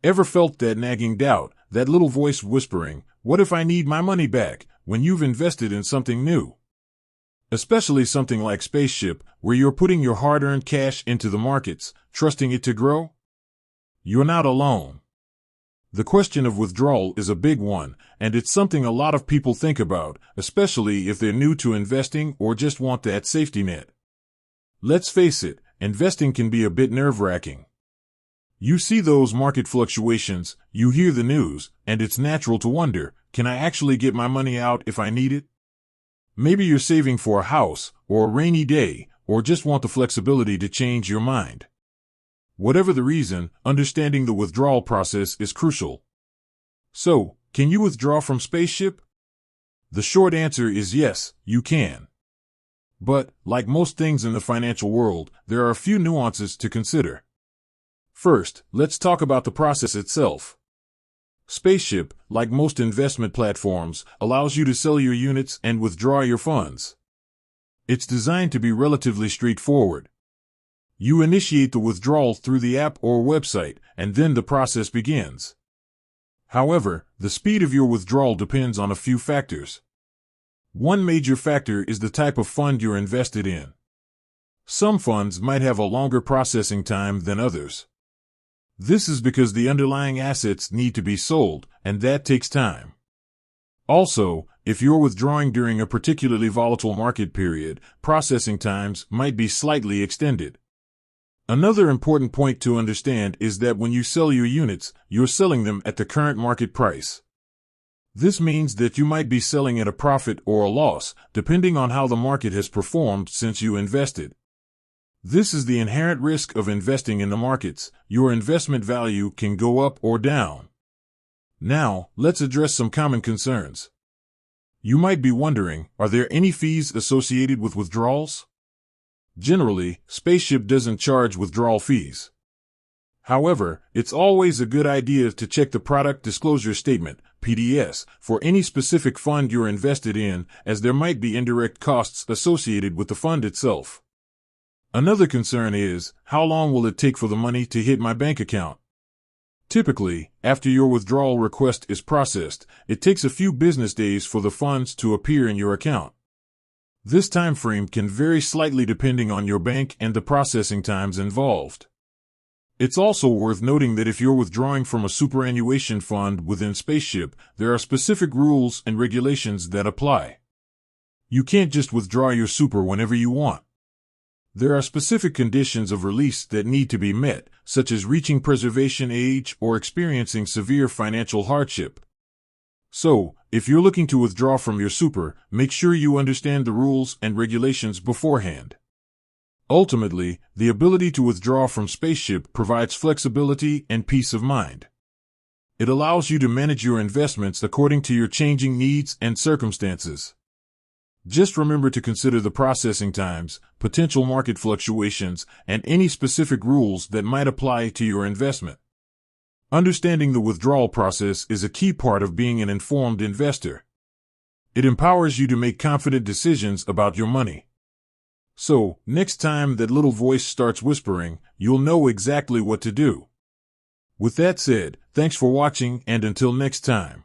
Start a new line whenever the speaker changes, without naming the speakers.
Ever felt that nagging doubt, that little voice whispering, "What if I need my money back," when you've invested in something new? Especially something like Spaceship, where you're putting your hard-earned cash into the markets, trusting it to grow? You're not alone. The question of withdrawal is a big one, and it's something a lot of people think about, especially if they're new to investing or just want that safety net. Let's face it, investing can be a bit nerve-wracking. You see those market fluctuations, you hear the news, and it's natural to wonder, can I actually get my money out if I need it? Maybe you're saving for a house, or a rainy day, or just want the flexibility to change your mind. Whatever the reason, understanding the withdrawal process is crucial. So, can you withdraw from Spaceship? The short answer is yes, you can. But, like most things in the financial world, there are a few nuances to consider. First, let's talk about the process itself. Spaceship, like most investment platforms, allows you to sell your units and withdraw your funds. It's designed to be relatively straightforward. You initiate the withdrawal through the app or website, and then the process begins. However, the speed of your withdrawal depends on a few factors. One major factor is the type of fund you're invested in. Some funds might have a longer processing time than others. This is because the underlying assets need to be sold, and that takes time. Also, if you're withdrawing during a particularly volatile market period, processing times might be slightly extended. Another important point to understand is that when you sell your units, you're selling them at the current market price. This means that you might be selling at a profit or a loss, depending on how the market has performed since you invested. This is the inherent risk of investing in the markets. Your investment value can go up or down. Now, let's address some common concerns. You might be wondering, are there any fees associated with withdrawals? Generally, Spaceship doesn't charge withdrawal fees. However, it's always a good idea to check the Product Disclosure Statement, PDS, for any specific fund you're invested in, as there might be indirect costs associated with the fund itself. Another concern is, how long will it take for the money to hit my bank account? Typically, after your withdrawal request is processed, it takes a few business days for the funds to appear in your account. This time frame can vary slightly depending on your bank and the processing times involved. It's also worth noting that if you're withdrawing from a superannuation fund within Spaceship, there are specific rules and regulations that apply. You can't just withdraw your super whenever you want. There are specific conditions of release that need to be met, such as reaching preservation age or experiencing severe financial hardship. So, if you're looking to withdraw from your super, make sure you understand the rules and regulations beforehand. Ultimately, the ability to withdraw from Spaceship provides flexibility and peace of mind. It allows you to manage your investments according to your changing needs and circumstances. Just remember to consider the processing times, potential market fluctuations, and any specific rules that might apply to your investment. Understanding the withdrawal process is a key part of being an informed investor. It empowers you to make confident decisions about your money. So, next time that little voice starts whispering, you'll know exactly what to do. With that said, thanks for watching, and until next time.